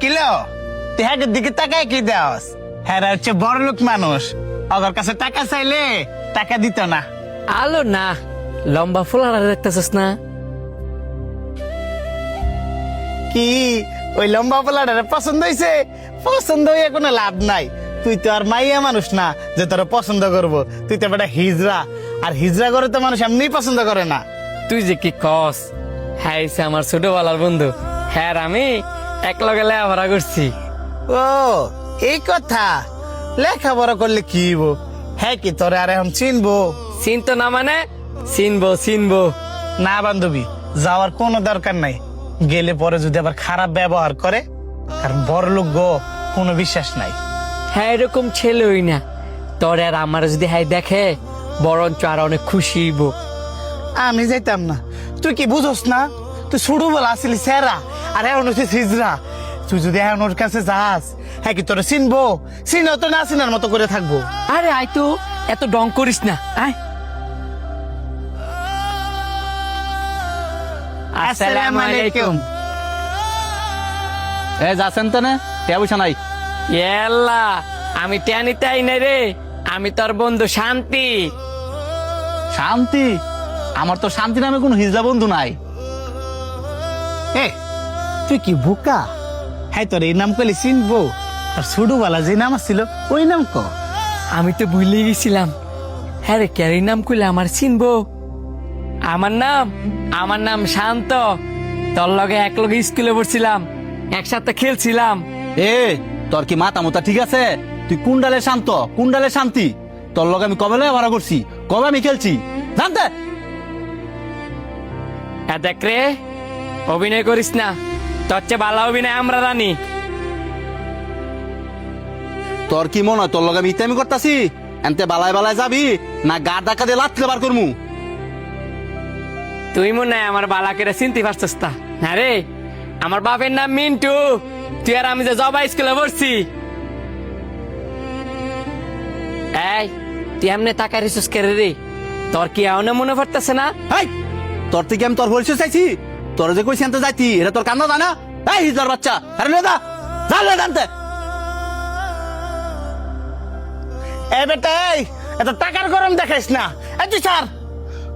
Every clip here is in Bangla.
কিলো তুই হ্যাঁ দিকে তাকায় কি দেওয়াস? হ্যাঁ হচ্ছে বড় লোক মানুষ, ওদের কাছে টাকা চাইলে টাকা দিত না। আলো না লম্বা ফুলারা দেখতেছিস না? কি ওই লম্বা পোলাটারে পছন্দ হয়েছে? পছন্দ হয়ে কোনো লাভ নাই। তুই তো আর মাইয়া মানুষ না যে তোরা পছন্দ করবো। তুই তো বেটা হিজড়া, আর হিজড়া করে তো মানুষ এমনি পছন্দ করে না। তুই যে কি কস, হ্যাঁ আমার ছোটবেলার বন্ধু, হ্যাঁ আমি এক লগে লেখাপড়া করছি। ও এই কথা, লেখাপড়া করলে কি হইব? হ্যাঁ কি তোরে আর এখন চিনবো? চিনতো না মানে চিনবো চিনবো। না বান্ধবী, যাওয়ার কোনো দরকার নাই। গেলে পরে যদি আবার খারাপ ব্যবহার করে, কারণ বড় লোক গো কোনো বিশ্বাস নাই। হ্যাঁ এরকম ছেলে হই না, তোর আর আমার যদি হ্যাঁ দেখে বরঞ্চ আর অনেক খুশি হইব। আমি যাইতাম না। তুই কি বুঝোস না? তুই শুরু বলা আসলি সেরা, আর এখন হচ্ছে হিজড়া। তুই যদি এখন ওর কাছে যাস, হ্যাঁ কি তোরে চিনবো? চিনো তো না চিনার মতো করে থাকবো। আরে আয় তো, এত ডং করিস না, আয়। আসসালামু আলাইকুম। যাচ্ছেন তো না পয়সা নাই? এল্লা আমি টেনিতে আই নাই রে, আমি তোর বন্ধু শান্তি। শান্তি? আমার তো শান্তি নামে কোনো হিজড়া বন্ধু নাই। এ তুই কি বোকা? হ্যাঁ তোর এই নাম করলে চিনবো, আর ছোটবেলা যে নাম ছিল ওই নাম ক। আমি তো ভুলে গেছিলাম। হ্যাঁ রে, ক্যারি নাম কইলে আমার চিনবো? আমার নাম শান্ত। তোর লগে এক লগে স্কুলে পড়ছিলাম, একসাথে খেলছিলাম। এ তোর কি মাথা মোতা ঠিক আছে? তুই কুন্ডালে শান্ত, কুন্ডালে শান্তি। তোর লগে আমি কবে ভাড়া করছি, কবে আমি খেলছি জানতে? দেখ রে, অভিনয় করিস না। তোর চেয়ে ভালো অভিনয় আমরা জানি। তোর কি মনে হয় তোর লগে আমি ইত্যামি করতাছি? এনতে বালায় বালায় যাবি না গা ডাকা দিয়ে লাথলে বার করমু? তুই মনে হয় আমার বালাকেরা চিনতে পারছিস না? হ্যাঁ রে, আমার বাপের নাম মিন্টু। তুই আর আমি যে জবা স্কুলে পড়ছি। এই তুই এমনি টাকা রিসোর্স করে রে, তোর কি এমন মনে পড়তেছে না? এই তোর থেকে আমি তোর পরিচয় চাইছি? তোর যে কইছি আনতে যাইতি এটা তোর কান্না জানা? এই হিজড়ার বাচ্চা, আরে লে দা যা লে জানতে। এ বেটা, এই এত টাকার গরম দেখাইস না। এই তুই স্যার,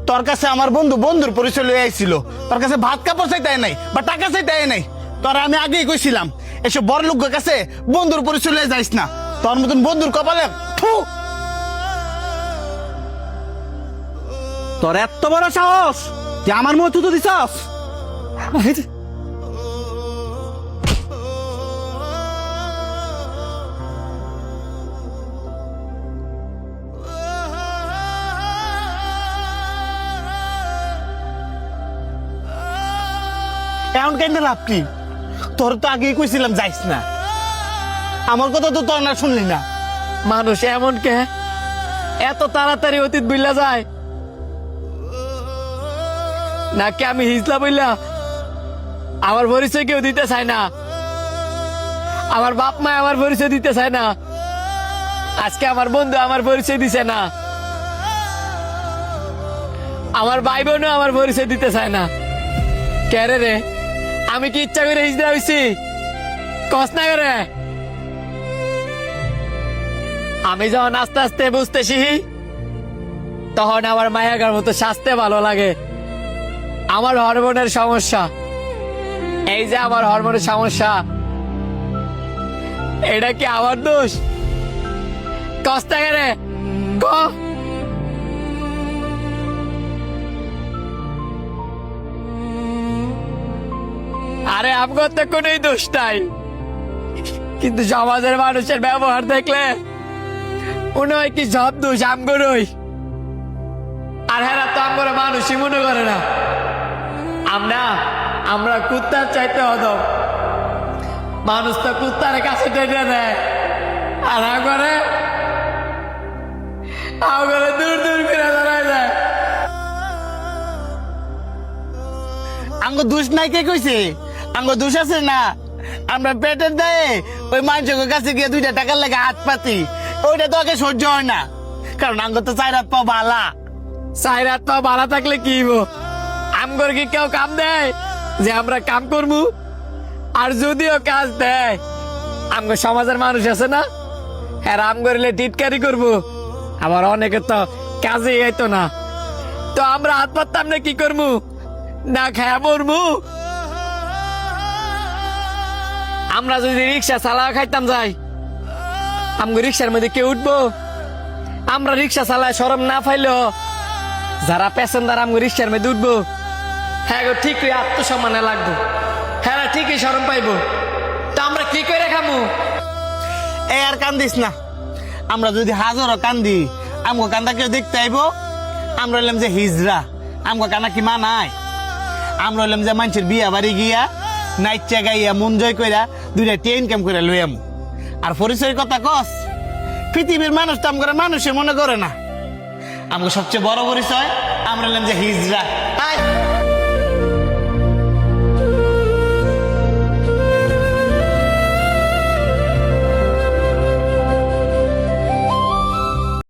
তোর কাছে আমার বন্ধু বন্ধুর পরিচয় লয়ে আইছিল। তোর কাছে ভাত কাপড় চাইতে নাই বা টাকা চাইতে নাই। তোর আমি আগেই কইছিলাম এসব বড় লোকের কাছে বন্ধুর পরিচয় লয়ে যাইস না। তোর মতন বন্ধুর কপালে থু। তোর এত বড় সাহস যে আমার মুখ তুই দিছস? এমন কেন লাভ কি? তোর তো আগেই কইছিলাম যাইস না। আমার কথা তো তোর না শুনলি না। মানুষ এমন কে এত তাড়াতাড়ি অতীত বুইলা যায়? নাকি আমি হিজলা বইলা আমার পরিচয় কেউ দিতে চায় না? আমার বাপ মা আমার পরিচয় দিতে চায় না। আজকে আমার বন্ধু আমার পরিচয় দিছে না, আমার ভাই বোনও আমার পরিচয় দিতে চায় না। কেরে রে, আমি কি ইচ্ছা করে হিজড়া হইছি? কস না করে। আমি যখন আস্তে আস্তে বুঝতেছি, তখন আমার মায়াগার মতো শাস্তে ভালো লাগে। আমার হরমোনের সমস্যা, এই যে আমার হরমোনের সমস্যা, এটা কি আমার দোষ? কষ্ট করে ক। আরে আমগর তো কোনোই দোষ নাই, কিন্তু সমাজের মানুষের ব্যবহার দেখলে মনে হয় কি সব দোষ আমগরই। আর হ্যাঁ তো আমগর মানুষই মনে করে না। আমরা কুত্তার চাইতে হদম। মানুষ তো কুত্তার কাছে টেনে নেয়, আর আমগরে দূর দূর ফিরে দাঁড়ায় যায়। আঙ্গ দোষ নাই কে কইছে? আঙ্গ দোষ আছে না। আমরা পেটের দায়ে ওই মানুষের কাছে গিয়ে 2টা টাকার লাগে হাত পাতি, ওইটা তো আগে সহ্য হয় না। কারণ আঙ্গ তো 4 হাত পা বালা। সাইরাত পা ভাড়া থাকলে কি হইব? আমগর কি কেউ কাম দেয় যে আমরা কাম করবো? আর যদিও কাজ দেয়, আমগর সমাজের মানুষ আছে না, হ্যাঁ আমগরিলে টিটকারি করবো। আবার অনেকে তো কাজে আইতো না, তো আমরা হাত পাততাম না, কি করবো? না খায়া মরবো। আমরা যদি রিক্সা চালা খাইতাম যাই, আমগো রিক্সার মধ্যে কে উঠবো? আমরা রিক্সা চালায় শরম না পাইলেও যারা প্যাসেঞ্জার আমগো রিক্সার মধ্যে উঠবো, হ্যাঁ গো ঠিকই আত্মসম্মানে লাগবো, হ্যাঁ ঠিকই শরম পাইবো। তা আমরা কি করে খামু? এই আর কান্দিস না। আমরা যদি হাজারও কান্দি, আমগো কান্দা কেউ দেখতে আইবো? আমরা হইলাম যে হিজরা, আমগো কান্না কি মানায়? আমরা হইলাম যে মানুষের বিয়া বাড়ি গিয়া নাইচা গাইয়া মন জয় কইরা দুইটা টেন কাম করে লই আমু। আর পরিচয়ের কথা কস, পৃথিবীর মানুষ তো আমগরে মানুষে মনে করে না। আমগো সবচেয়ে বড় পরিচয় আমরা হইলাম যে হিজরা। আয়